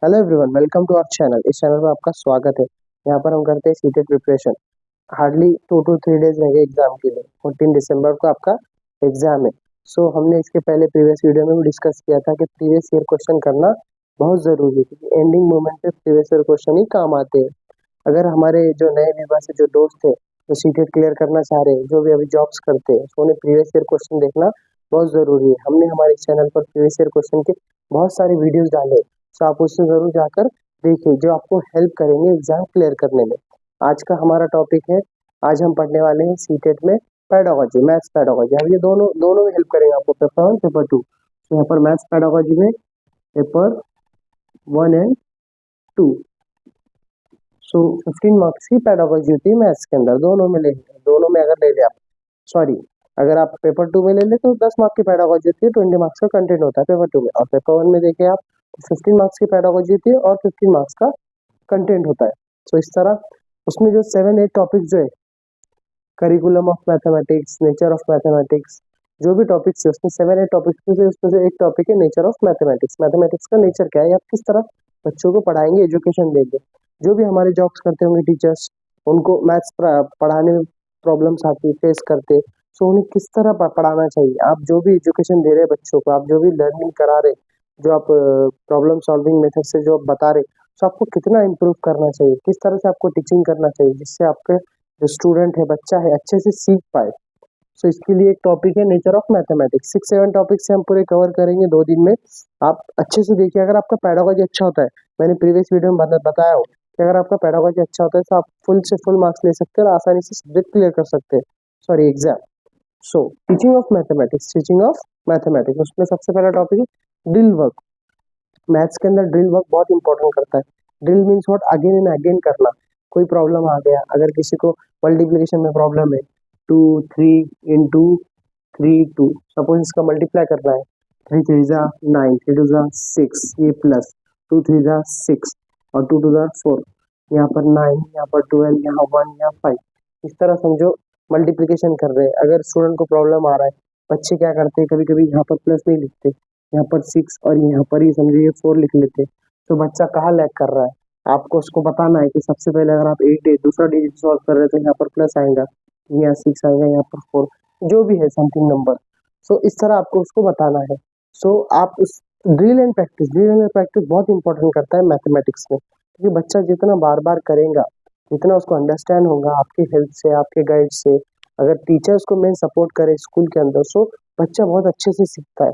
Hello everyone, welcome to our channel. इस चैनल में आपका स्वागत है। यहाँ पर हम करते हैं CTET preparation. Hardly 2 to 3 days रहेंगे एग्जाम के लिए। 14 दिसंबर को आपका एग्जाम है। हमने इसके पहले प्रीवियस वीडियो में भी डिस्कस किया था कि प्रीवियस ईयर क्वेश्चन करना बहुत ज़रूरी है, क्योंकि एंडिंग मोमेंट पे प्रीवियस ईयर क्वेश्चन ही काम आते हैं। अगर हमारे जो नए विवाह से जो दोस्त थे, जो सीटेट क्लियर करना चाह रहे हैं, जो भी अभी जॉब्स करते हैं, तो उन्हें प्रीवियस ईयर क्वेश्चन देखना बहुत ज़रूरी है। हमने हमारे चैनल पर प्रीवियस ईयर क्वेश्चन के बहुत सारे वीडियोस डाले, तो आप उससे ज़रूर जाकर देखिए, जो आपको हेल्प करेंगे एग्जाम क्लियर करने में। आज का हमारा टॉपिक है, आज हम पढ़ने वाले हैं सीटेट में पेडागोजी, मैथ्स पेडागोजी। अब ये दोनों दोनों में हेल्प करेंगे आपको, पेपर 1 पेपर 2। तो यहाँ पर मैथ्स पेडागोजी में पेपर 1 एंड 2। 15 मार्क्स की पेडागोजी होती है मैथ्स के अंदर। दोनों में अगर ले ले आप, सॉरी, अगर आप पेपर 2 में ले ले तो 10 मार्क्स की पेडागोजी होती है, 20 मार्क्स का कंटेंट होता है पेपर 2 में। और पेपर 1 में देखिए आप, 15 मार्क्स की पेडागोजी होती है और 15 मार्क्स का कंटेंट होता है। इस तरह उसमें जो 7-8 टॉपिक जो है, curriculum of mathematics, nature of mathematics, जो भी टॉपिक्स है उसमें 7-8 टॉपिक्स में से उसमें से एक टॉपिक है नेचर ऑफ मैथमेटिक्स। मैथमेटिक्स का नेचर क्या है, आप किस तरह बच्चों को पढ़ाएंगे, एजुकेशन देंगे। जो भी हमारे जॉब्स करते होंगे टीचर्स, उनको मैथ्स पढ़ाने में प्रॉब्लम्स आती है, फेस करते, सो उन्हें किस तरह पढ़ाना चाहिए। आप जो भी एजुकेशन दे रहे हैं बच्चों को, आप जो भी लर्निंग करा रहे, जो आप प्रॉब्लम सॉल्विंग मेथड से जो आप बता रहे, तो आपको कितना इम्प्रूव करना चाहिए, किस तरह से आपको टीचिंग करना चाहिए, जिससे आपके जो स्टूडेंट है, बच्चा है, अच्छे से सीख पाए। इसके लिए एक टॉपिक है नेचर ऑफ मैथमेटिक्स। 6-7 टॉपिक से हम पूरे कवर करेंगे 2 दिन में। आप अच्छे से देखिए, अगर आपका पेडागोजी अच्छा होता है, मैंने प्रीवियस वीडियो में बताया हो कि अगर आपका पेडागोजी अच्छा होता है तो आप फुल से फुल मार्क्स ले सकते हैं और आसानी से सब्जेक्ट क्लियर कर सकते हैं, sorry exam. Teaching of mathematics, उसमें सबसे पहला टॉपिक है ड्रिल वर्क। मैथ्स के अंदर ड्रिल वर्क बहुत इंपॉर्टेंट करता है। Drill means what, again and again करना। कोई प्रॉब्लम आ गया, अगर किसी को मल्टीप्लिकेशन में प्रॉब्लम है, 2 3 into 3 2, सपोज इसका मल्टीप्लाई करना है, 3 3 9, 3 2 6, ये प्लस 2 3 6 और 2 2 4, यहाँ पर 9, यहाँ पर 12, यहाँ 1, यहाँ 5। इस तरह समझो मल्टीप्लिकेशन कर रहे हैं। अगर स्टूडेंट को प्रॉब्लम आ रहा है, बच्चे क्या करते हैं, कभी कभी यहाँ पर प्लस नहीं लिखते, यहाँ पर 6 और यहाँ पर ही समझो ये 4 लिख लेते, तो बच्चा कहाँ लैग कर रहा है। आपको उसको बताना है कि सबसे पहले अगर आप 8 दूसरा डिजिट सॉल्व कर रहे हैं तो यहाँ पर प्लस आएगा, यहाँ 6 आएगा, यहाँ पर 4, जो भी है समथिंग नंबर। इस तरह आपको उसको बताना है। आप उस ड्रिल एंड प्रैक्टिस बहुत इंपॉर्टेंट करता है मैथमेटिक्स में, क्योंकि बच्चा जितना बार बार करेगा, जितना उसको अंडरस्टैंड होगा आपके हेल्प से, आपके गाइड से, अगर टीचर्स को मेन सपोर्ट करे स्कूल के अंदर, बच्चा बहुत अच्छे से सीखता है।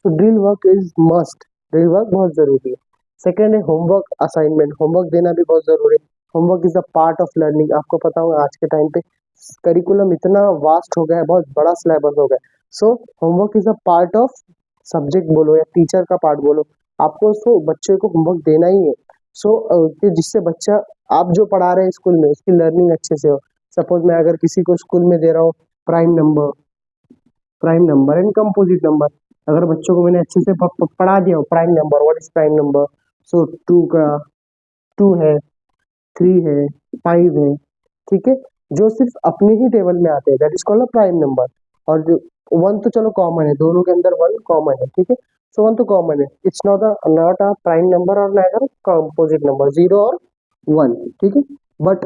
Drill work is must, drill work बहुत जरूरी है। सेकेंड है होमवर्क असाइनमेंट। होमवर्क देना भी बहुत जरूरी है। Homework is a part of learning. आपको पता होगा आज के टाइम पे करिकुलम इतना वास्ट हो गया है, बहुत बड़ा सिलेबस हो गया है। Homework is a part of subject बोलो या टीचर का पार्ट बोलो, आपको उसको बच्चे को होमवर्क देना ही है। कि जिससे बच्चा, आप जो पढ़ा रहे हैं स्कूल में, उसकी लर्निंग अच्छे से हो। सपोज मैं अगर किसी को स्कूल में दे रहा हूँ prime number and composite number, अगर बच्चों को मैंने अच्छे से पढ़ा दिया हो, prime number, what is prime number, 2 है, 3 है, 5 है, ठीक है, जो सिर्फ अपने ही टेबल में आते हैं, that is called a prime number. और जो 1 तो चलो कॉमन है, दोनों के अंदर 1 कॉमन है, ठीक है। 1 तो कॉमन है, it's not a prime number और नाइदर कंपोजिट नंबर, 0 और 1, ठीक है। बट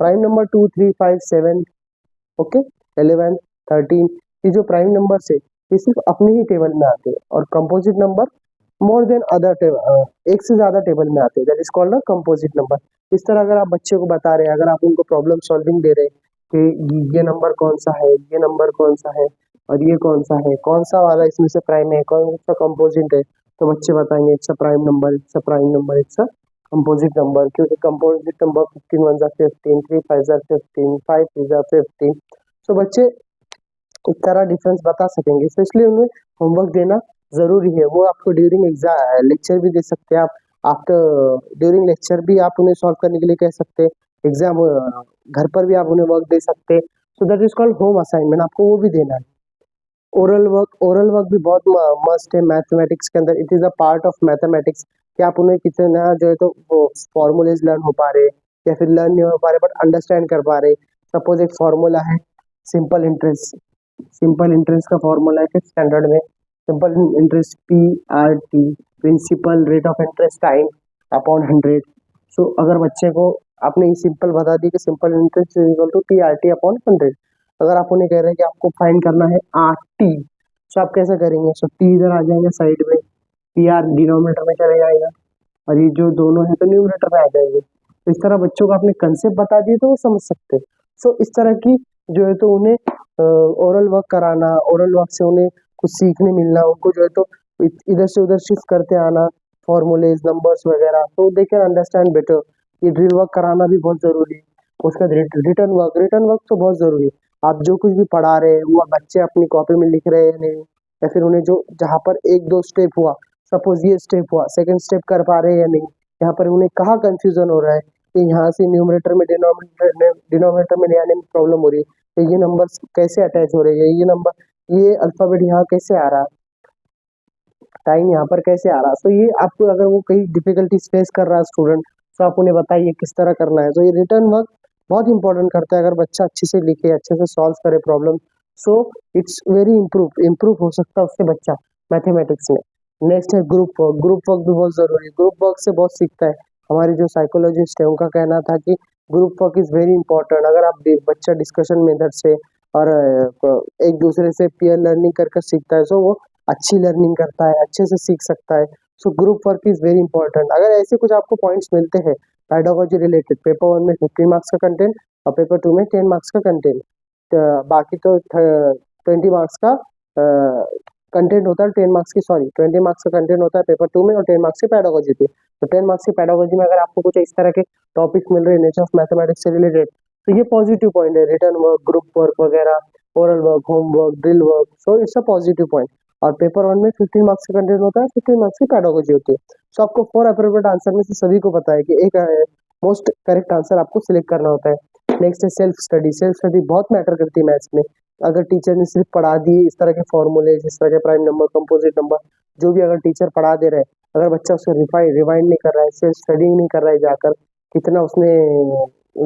प्राइम नंबर 2 3 5 7, ओके, 11 13, ये जो प्राइम नंबर है ये सिर्फ अपने ही टेबल में आते हैं। और composite number more than other table, एक से ज्यादा टेबल में आते हैं, that is called a composite number. इस तरह अगर आप बच्चे को बता रहे हैं, अगर आप उनको प्रॉब्लम सॉल्विंग दे रहे हैं कि ये नंबर कौन सा है, ये नंबर कौन सा है, और ये कौन सा है, कौन सा वाला इसमें से प्राइम है, कौन सा कंपोजिट है, तो बच्चे बताएंगे it's a prime number, it's a prime number, it's a composite number. क्योंकि कंपोजिट नंबर 15 1 15, 3 5 15, 5 3 15, तो बच्चे इस तरह डिफरेंस बता सकेंगे। इसलिए उन्हें होमवर्क देना जरूरी है। वो आपको ड्यूरिंग एग्जाम लेक्चर भी दे सकते हैं, आप आफ्टर ड्यूरिंग लेक्चर भी आप उन्हें सॉल्व करने के लिए कह सकते हैं। एग्जाम घर पर भी आप उन्हें वर्क दे सकते हैं। That is called home assignment, आपको वो भी देना है। ओरल वर्क भी बहुत मस्ट है मैथमेटिक्स के अंदर, it is a part of mathematics. कि आप उन्हें कितना जो है तो वो फॉर्मूलेज लर्न हो पा रहे, या फिर लर्न नहीं हो पा रहे बट अंडरस्टैंड कर पा रहे। सपोज एक फॉर्मूला है सिंपल इंटरेस्ट, का फॉर्मूला है स्टैंडर्ड में, simple interest PRT, principal rate of interest time, upon 100। So अगर बच्चे को आपने सिंपल बता दी कि simple interest is equal to TRT upon 100, अगर आप उन्हें कह रहे हैं कि आपको फाइंड करना है RT, सो आप कैसे करेंगे? सो T इधर आ जाएंगे साइड में, PR डिनोमिनेटर में चले जाएगा, और ये जो दोनों है तो न्यूमरेटर में आ जाएंगे। तो इस तरह बच्चों को आपने कंसेप्ट बता दिए तो वो समझ सकते हैं। सो इस तरह की जो है तो उन्हें ओरल वर्क कराना, ओरल वर्क से उन्हें कुछ सीखने मिलना, उनको जो है तो इधर से उधर शिफ्ट करते आना, फॉर्मूलेज नंबर्स वगैरह, तो दे कैन अंडरस्टैंड बेटर। ये ड्रिल वर्क कराना भी बहुत जरूरी है। उसका रिटर्न वर्क तो बहुत जरूरी है। आप जो कुछ भी पढ़ा रहे हैं वो बच्चे अपनी कॉपी में लिख रहे हैं नहीं, या फिर उन्हें जो जहाँ पर एक दो स्टेप हुआ, सपोज ये स्टेप हुआ, सेकंड स्टेप कर पा रहे हैं या नहीं, यहाँ पर उन्हें कहाँ कंफ्यूजन हो रहा है कि यहाँ से न्यूमरेटर में डिनोमिनेटर में ले आने में प्रॉब्लम हो रही है, तो ये नंबर कैसे अटैच हो रही है, ये अल्फाबेट यहाँ कैसे आ रहा है, टाइम यहाँ पर कैसे आ रहा है। तो ये आपको अगर वो कहीं डिफिकल्टीज फेस कर रहा है स्टूडेंट, तो आप उन्हें बताइए किस तरह करना है। तो ये रिटर्न वर्क बहुत इंपॉर्टेंट करता है। अगर बच्चा अच्छे से लिखे, अच्छे से सॉल्व करे problem, so it's very improve हो सकता है उससे बच्चा मैथमेटिक्स में। नेक्स्ट है ग्रुप वर्क। ग्रुप वर्क भी बहुत जरूरी है। ग्रुप वर्क से बहुत सीखता है। हमारे जो साइकोलॉजिस्ट है उनका कहना था कि group work is very important. अगर आप बच्चा डिस्कशन मेथड से और एक दूसरे से पीयर लर्निंग कर सीखता है, सो वो अच्छी लर्निंग करता है, अच्छे से सीख सकता है। So group work is very important. अगर ऐसे कुछ आपको पॉइंट्स मिलते हैं पेडागोजी रिलेटेड, पेपर 1 में 15 मार्क्स का कंटेंट और पेपर 2 में 10 मार्क्स का कंटेंट, बाकी तो 20 मार्क्स का कंटेंट होता है, 10 मार्क्स की, सॉरी 20 मार्क्स का कंटेंट होता है पेपर 2 में और 10 मार्क्स की पेडागोजी पे। तो 10 मार्क्स की पेडागोजी में अगर आपको कुछ इस तरह के टॉपिक्स मिल रहे हैं नेचर ऑफ मैथमेटिक्स से रिलेटेड, तो ये पॉजिटिव पॉइंट है। रिटर्न वर्क, ग्रुप वर्क वगैरह, oral work, homework, drill work, so it's a positive point. और पेपर 1 में 15 मार्क्स का कंटेंट होता है, 15 मार्क्स की पेडागोजी होती है। सो आपको 4 अप्रोप्रिएट आंसर में से सभी को पता है कि एक मोस्ट करेक्ट आंसर आपको सिलेक्ट करना होता है। नेक्स्ट है सेल्फ स्टडी। सेल्फ स्टडी बहुत मैटर करती है मैथ्स में। अगर टीचर ने सिर्फ पढ़ा दिए इस तरह के फॉर्मूले, इस तरह के प्राइम नंबर, कंपोजिट नंबर, जो भी अगर टीचर पढ़ा दे रहे हैं, अगर बच्चा उसको रिवाइंड नहीं कर रहा है, सेल्फ स्टडिंग नहीं कर रहा है जाकर, कितना उसने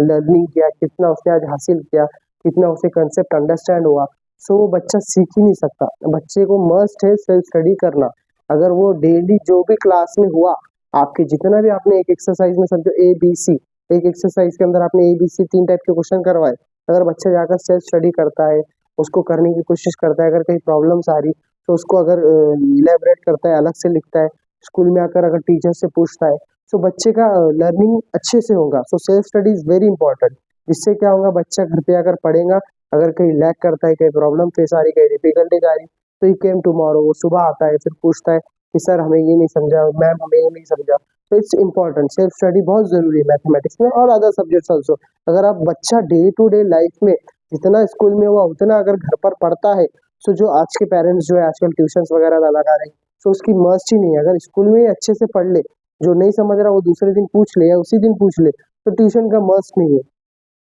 लर्निंग किया, कितना उसने आज हासिल किया, कितना उसे कंसेप्ट अंडरस्टैंड हुआ, सो वो बच्चा सीख ही नहीं सकता। बच्चे को मस्ट है सेल्फ स्टडी करना। अगर वो डेली जो भी क्लास में हुआ, आपके जितना भी आपने एक एक्सरसाइज में समझो ABC, एक एक्सरसाइज के अंदर आपने ABC 3 टाइप के क्वेश्चन करवाए, अगर बच्चा जाकर सेल्फ स्टडी करता है, उसको करने की कोशिश करता है, अगर कहीं प्रॉब्लम्स आ रही तो उसको अगर इलेबरेट करता है, अलग से लिखता है, स्कूल में आकर अगर टीचर से पूछता है, तो बच्चे का लर्निंग अच्छे से होगा। So self study is very important. जिससे क्या होगा, बच्चा घर पे आकर पढ़ेगा, अगर कहीं लैग करता है, कहीं प्रॉब्लम फेस आ रही, कहीं डिफिकल्टीज आ रही, तो ही केम टुमारो, वो सुबह आता है, फिर पूछता है कि सर हमें ये नहीं समझा, मैम हमें ये नहीं समझा। तो इट्स इंपॉर्टेंट, सेल्फ स्टडी बहुत जरूरी है मैथमेटिक्स में और अदर सब्जेक्ट्स ऑल्सो। अगर आप बच्चा डे टू डे लाइफ में जितना स्कूल में हुआ उतना अगर घर पर पढ़ता है, तो जो आज के पेरेंट्स जो है आजकल ट्यूशन वगैरह लगा रहे हैं, तो उसकी मस्ट ही नहीं है। अगर स्कूल में ही अच्छे से पढ़ ले, जो नहीं समझ रहा वो दूसरे दिन पूछ ले या उसी दिन पूछ ले, तो ट्यूशन का मस्ट नहीं है।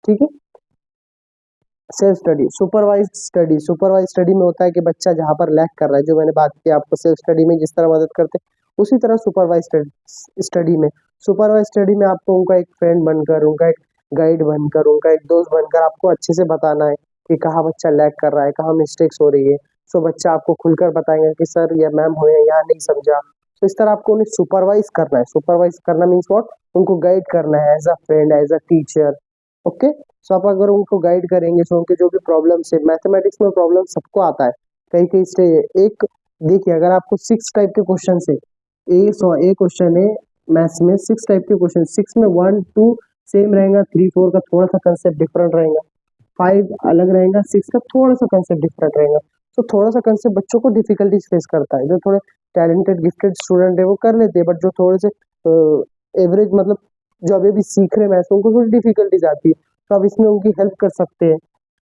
ठीक है। सेल्फ स्टडी, सुपरवाइज स्टडी में होता है कि बच्चा जहाँ पर लैक कर रहा है, जो मैंने बात की आपको सेल्फ स्टडी में जिस तरह मदद करते हैं, उसी तरह सुपरवाइज स्टडी में आपको उनका एक फ्रेंड बनकर, उनका एक गाइड बनकर, उनका एक दोस्त बनकर आपको अच्छे से बताना है कि कहाँ बच्चा लैक कर रहा है, कहाँ मिस्टेक्स हो रही है। सो बच्चा आपको खुलकर बताएंगे कि सर या मैम हमें यहाँ नहीं समझा। तो इस तरह आपको उन्हें सुपरवाइज करना है। सुपरवाइज करना मीन्स व्हाट, उनको गाइड करना है as a friend, as a teacher. Okay. So आप अगर उनको गाइड करेंगे, सो उनके जो भी प्रॉब्लम्स है, मैथमेटिक्स में प्रॉब्लम सबको आता है, कई कई स्टेज एक, देखिए अगर आपको 6 टाइप के क्वेश्चन है, ए क्वेश्चन है मैथ्स में, 6 टाइप के क्वेश्चन, 6 में 1 2 सेम रहेगा, 3 4 का थोड़ा सा कंसेप्ट डिफरेंट रहेगा, 5 अलग रहेगा, 6 का थोड़ा सा कंसेप्ट डिफरेंट रहेगा। तो थोड़ा सा कंसेप्ट बच्चों को डिफिकल्टीज फेस करता है। जो थोड़े टैलेंटेड गिफ्टेड स्टूडेंट है वो कर लेते हैं, बट जो थोड़े से एवरेज, मतलब जो अभी भी सीख रहे मैथ्स, उनको थोड़ी डिफिकल्टीज आती है, तो आप इसमें उनकी हेल्प कर सकते हैं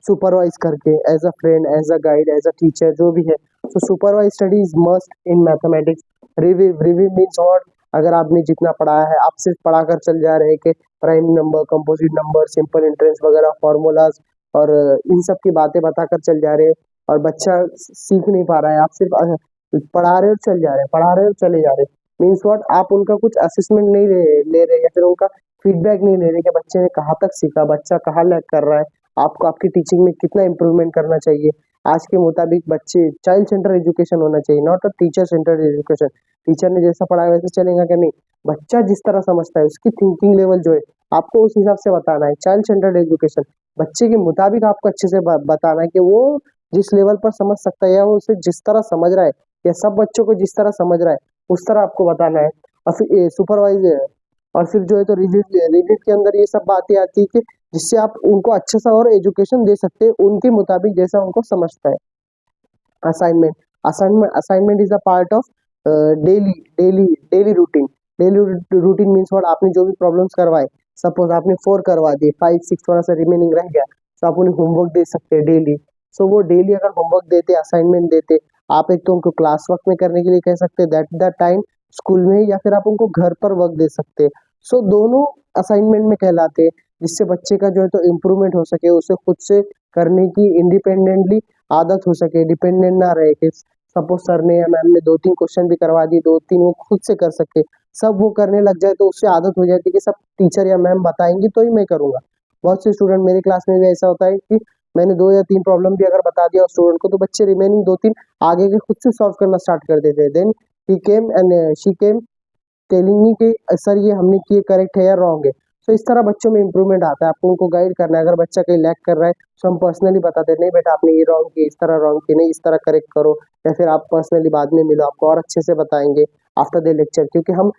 सुपरवाइज करके, as a friend, as a guide, as a teacher, जो भी है। तो supervise study is must in mathematics. Review means what, अगर आपने जितना पढ़ाया है, आप सिर्फ पढ़ा कर चल जा रहे हैं कि prime number, composite number, simple entrance वगैरह, फॉर्मूलाज और इन सब की बातें बताकर चल जा रहे हैं, और बच्चा सीख नहीं पा रहा है, आप सिर्फ पढ़ा रहे हो चल जा रहे हैं, पढ़ा रहे हो चले जा रहे हैं, मीन्स व्हाट, आप उनका कुछ असेसमेंट नहीं ले रहे, या फिर उनका फीडबैक नहीं ले रहे कि बच्चे ने कहाँ तक सीखा, बच्चा कहाँ लैग कर रहा है, आपको आपकी टीचिंग में कितना इम्प्रूवमेंट करना चाहिए। आज के मुताबिक बच्चे चाइल्ड सेंटर एजुकेशन होना चाहिए, not a teacher centre education. Teacher ने जैसा पढ़ाया वैसे चलेगा क्या? नहीं, बच्चा जिस तरह समझता है उसकी थिंकिंग लेवल जो है आपको उस हिसाब से बताना है। चाइल्ड सेंटर्ड एजुकेशन, बच्चे के मुताबिक आपको अच्छे से बताना है कि वो जिस लेवल पर समझ सकता है या वो उसे जिस तरह समझ रहा है या सब बच्चों को जिस तरह समझ रहा है उस तरह आपको बताना है। और फिर सुपरवाइजर, और फिर जो है तो रिव्यू के अंदर ये सब बातें आती है कि जिससे आप उनको अच्छा सा और एजुकेशन दे सकते हैं उनके मुताबिक जैसा उनको समझता है। Assignment, assignment is a part of daily daily daily routine. Daily routine means what? आपने जो भी प्रॉब्लम्स करवाए, सपोज आपने 4 करवा दिए, 5 6 थोड़ा सा रिमेनिंग रह गया, तो आप उन्हें होमवर्क दे सकते हैं डेली। सो वो डेली अगर होमवर्क देते, असाइनमेंट देते, आप एक तो उनको क्लास वर्क में करने के लिए कह सकते हैं दैट द टाइम स्कूल में, या फिर आप उनको घर पर वर्क दे सकते हैं। सो दोनों असाइनमेंट में कहलाते हैं, जिससे बच्चे का जो है तो इम्प्रूवमेंट हो सके, उसे खुद से करने की इंडिपेंडेंटली आदत हो सके, डिपेंडेंट ना रहे कि सपोज सर ने या मैम ने 2 3 क्वेश्चन भी करवा दी, 2 3 वो खुद से कर सके। सब वो करने लग जाए तो उससे आदत हो जाती है कि सब टीचर या मैम बताएंगी तो ही मैं करूंगा। बहुत से स्टूडेंट, मेरे क्लास में भी ऐसा होता है कि मैंने 2 या 3 प्रॉब्लम भी अगर बता दिया स्टूडेंट को, तो बच्चे रिमेनिंग 2 3 आगे के खुद से सॉल्व करना स्टार्ट कर देते हैं। Then he came and she came telling me कि सर ये हमने किए करेक्ट है या रॉन्ग है। तो इस तरह बच्चों में इंप्रूवमेंट आता है। आपको उनको गाइड करना है। अगर बच्चा कहीं लैग कर रहा है तो हम पर्सनली बताते हैं, नहीं बेटा आपने ये रॉन्ग किया, इस तरह रॉन्ग किया, नहीं इस तरह करेक्ट करो। या फिर आप पर्सनली बाद में मिलो, आपको और अच्छे से बताएंगे आफ्टर द लेक्चर। क्योंकि हम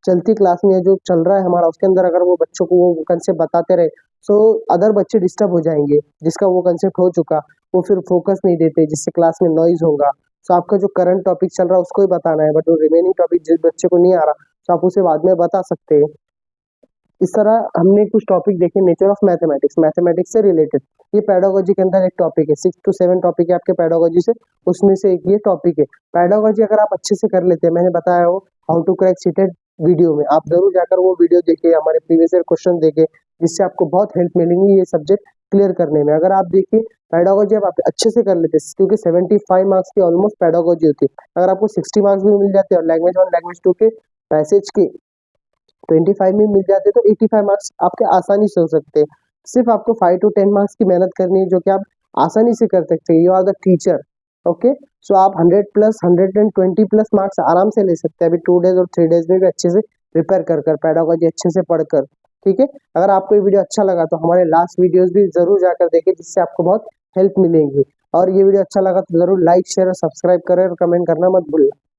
चलती क्लास में जो चल रहा है हमारा, उसके अंदर अगर वो बच्चों को वो कंसेप्ट बताते रहे तो अदर बच्चे डिस्टर्ब हो जाएंगे, जिसका वो कंसेप्ट हो चुका, वो फिर फोकस नहीं देते, जिससे क्लास में नॉइज होगा। तो आपका जो करंट टॉपिक चल रहा है उसको ही बताना है, बट वो रिमेनिंग टॉपिक जिस बच्चे को नहीं आ रहा तो आप उसे बाद में बता सकते हैं। इस तरह हमने कुछ टॉपिक देखे नेचर ऑफ मैथमेटिक्स, मैथमेटिक्स से रिलेटेड। ये पेडागोजी के अंदर एक टॉपिक है, 6 to 7 टॉपिक है आपके पेडागोजी से, उसमें से एक ये टॉपिक है। पेडागोजी अगर आप अच्छे से कर लेते हैं, मैंने बताया हो how to crack CTET video में, आप जरूर जाकर वो वीडियो देखिए, हमारे प्रीवियस ईयर क्वेश्चन देखे, जिससे आपको बहुत हेल्प मिलेंगी ये सब्जेक्ट क्लियर करने में। अगर आप देखिए पेडागोजी आप अच्छे से कर लेते हैं, क्योंकि 75 मार्क्स की ऑलमोस्ट पेडागोजी होती है। अगर आपको 60 मार्क्स भी मिल जाते हैं और लैंग्वेज 1 लैंग्वेज 2 के पैसेज के 25 में मिल जाते तो 85 मार्क्स आपके आसानी से हो सकते हैं। सिर्फ आपको 5 to 10 मार्क्स की मेहनत करनी है, जो कि आप आसानी से कर सकते हैं। You are the teacher, okay. So आप 100 प्लस 120 प्लस मार्क्स आराम से ले सकते हैं अभी 2 डेज और 3 डेज में भी अच्छे से प्रिपेयर कर कर, पेडागोजी अच्छे से पढ़कर। ठीक है, अगर आपको ये वीडियो अच्छा लगा तो हमारे लास्ट वीडियोस भी जरूर जाकर देखें, जिससे आपको बहुत हेल्प मिलेगी। और ये वीडियो अच्छा लगा तो जरूर लाइक शेयर और सब्सक्राइब करें और कमेंट करना मत भूलना।